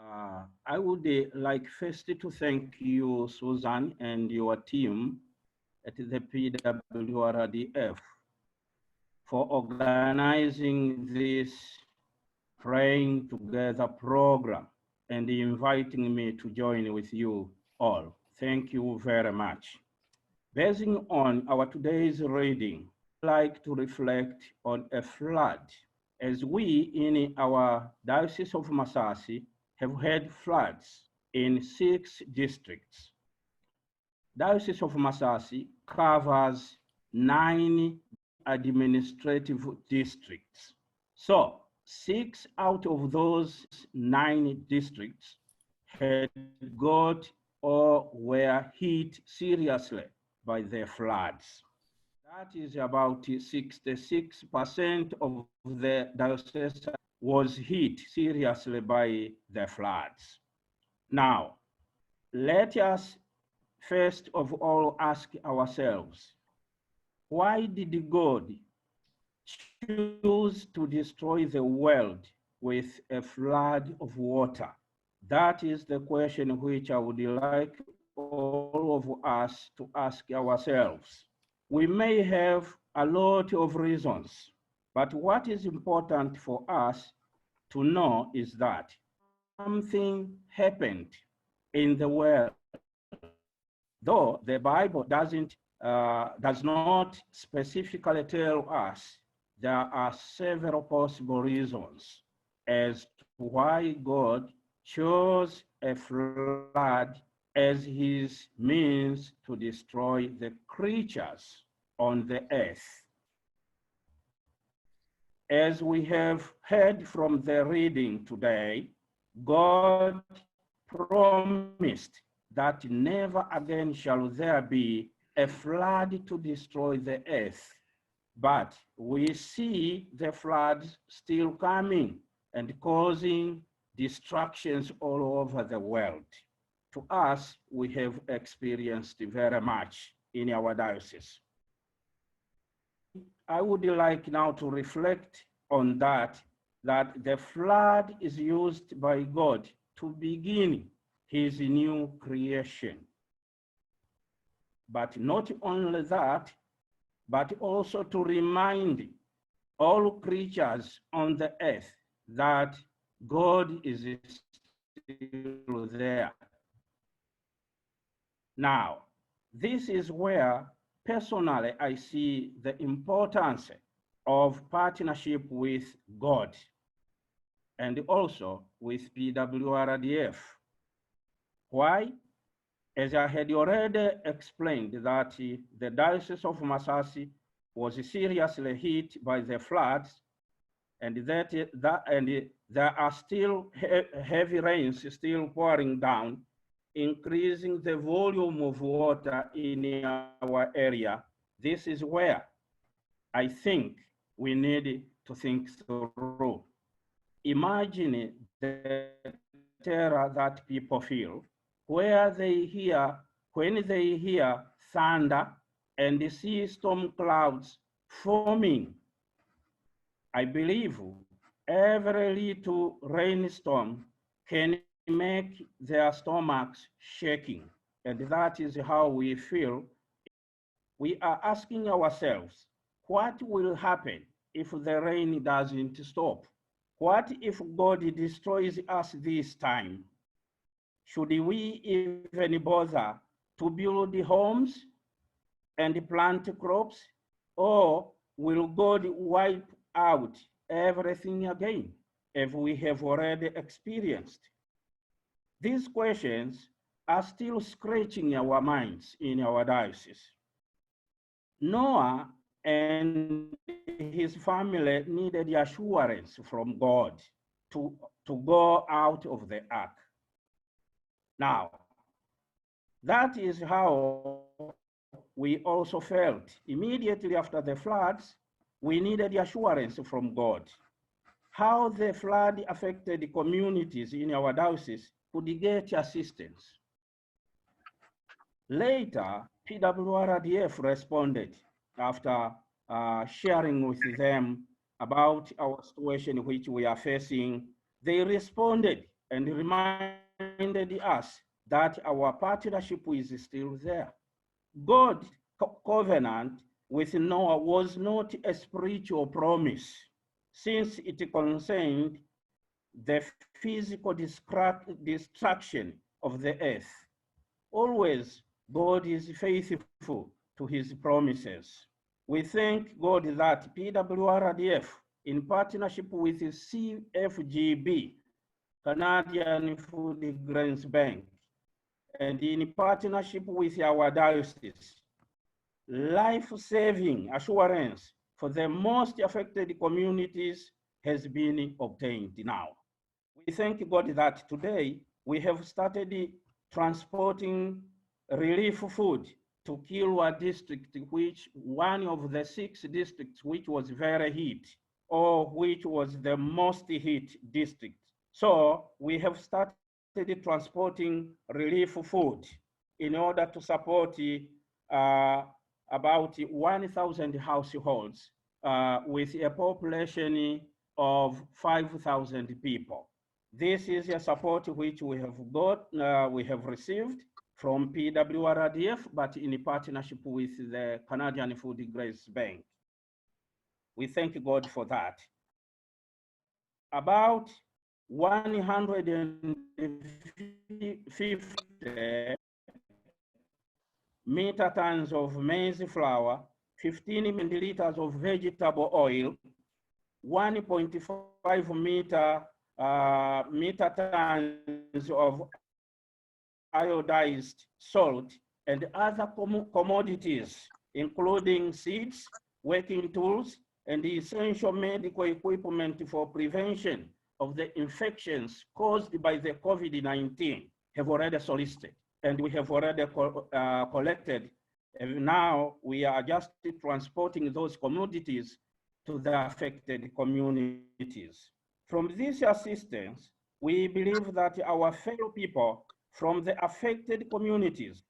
I would like first to thank you, Susan, and your team at the PWRDF for organizing this Praying Together program and inviting me to join with you all. Thank you very much. Basing on our today's reading, I'd like to reflect on a flood. As we in our Diocese of Masasi have had floods in 6 districts. Diocese of Masasi covers 9 administrative districts. So 6 out of those 9 districts had got or were hit seriously by the floods. That is about 66% of the diocese was hit seriously by the floods. Now, let us first of all ask ourselves, why did God choose to destroy the world with a flood of water? That is the question which I would like all of us to ask ourselves. We may have a lot of reasons, but what is important for us to know is that something happened in the world. Though the Bible does not specifically tell us, there are several possible reasons as to why God chose a flood as his means to destroy the creatures on the earth. As we have heard from the reading today, God promised that never again shall there be a flood to destroy the earth. But we see the floods still coming and causing destructions all over the world. To us, we have experienced very much in our diocese. I would like now to reflect on that the flood is used by God to begin his new creation. But not only that, but also to remind all creatures on the earth that God is still there. Now, this is where personally I see the importance of partnership with God and also with PWRDF. Why? As I had already explained that the Diocese of Masasi was seriously hit by the floods, and there are still heavy rains still pouring down, increasing the volume of water in our area. This is where I think we need to think through. Imagine the terror that people feel when they hear thunder and see storm clouds forming. I believe every little rainstorm can make their stomachs shaking, and that is how we feel. We are asking ourselves, what will happen if the rain doesn't stop? What if God destroys us this time? Should we even bother to build homes and plant crops, or will God wipe out everything again, as we have already experienced? These questions are still scratching our minds in our diocese. Noah and his family needed the assurance from God to go out of the ark. Now, that is how we also felt. Immediately after the floods, we needed the assurance from God. How the flood affected the communities in our diocese could get assistance. Later, PWRDF responded after sharing with them about our situation which we are facing. They responded and reminded us that our partnership is still there. God's covenant with Noah was not a spiritual promise, since it concerned the physical destruction of the earth. Always, God is faithful to his promises. We thank God that PWRDF, in partnership with CFGB, Canadian Foodgrains Bank, and in partnership with our diocese, life-saving assurance for the most affected communities has been obtained now. We thank God that today we have started transporting relief food to Kilwa district, which one of the 6 districts which was very hit, or which was the most hit district. So we have started transporting relief food in order to support about 1,000 households with a population of 5,000 people. This is a support which we have received from PWRDF, but in partnership with the Canadian Foodgrains Bank. We thank God for that. About 150 meter tons of maize flour, 15 milliliters of vegetable oil, 1.5 meter tons of iodized salt, and other commodities, including seeds, working tools, and essential medical equipment for prevention of the infections caused by the COVID-19 have already solicited, and we have already collected. And now we are just transporting those commodities to the affected communities. From this assistance, we believe that our fellow people from the affected communities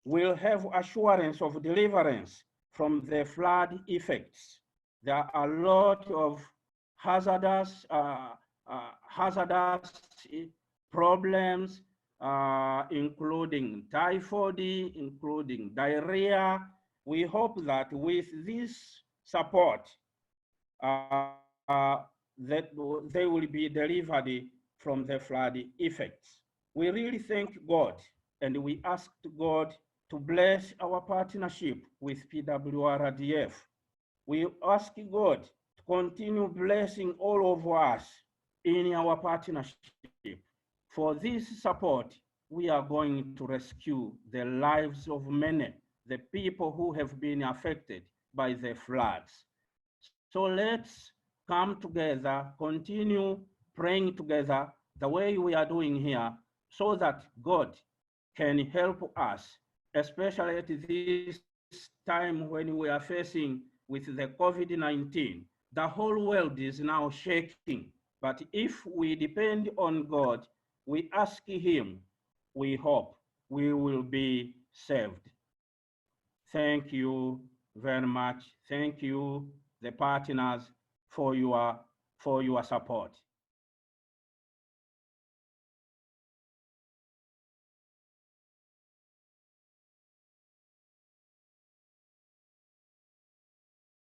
will have assurance of deliverance from the flood effects. There are a lot of hazardous problems, including typhoid, including diarrhea. We hope that with this support, that they will be delivered from the flood effects. We really thank God, and we ask God to bless our partnership with PWRDF. We ask God to continue blessing all of us in our partnership. For this support, we are going to rescue the lives of many, the people who have been affected by the floods. So let's come together, continue praying together the way we are doing here, so that God can help us, especially at this time when we are facing with the COVID-19. The whole world is now shaking, but if we depend on God, we ask him, we hope we will be saved. Thank you very much. Thank you, the partners, for your support.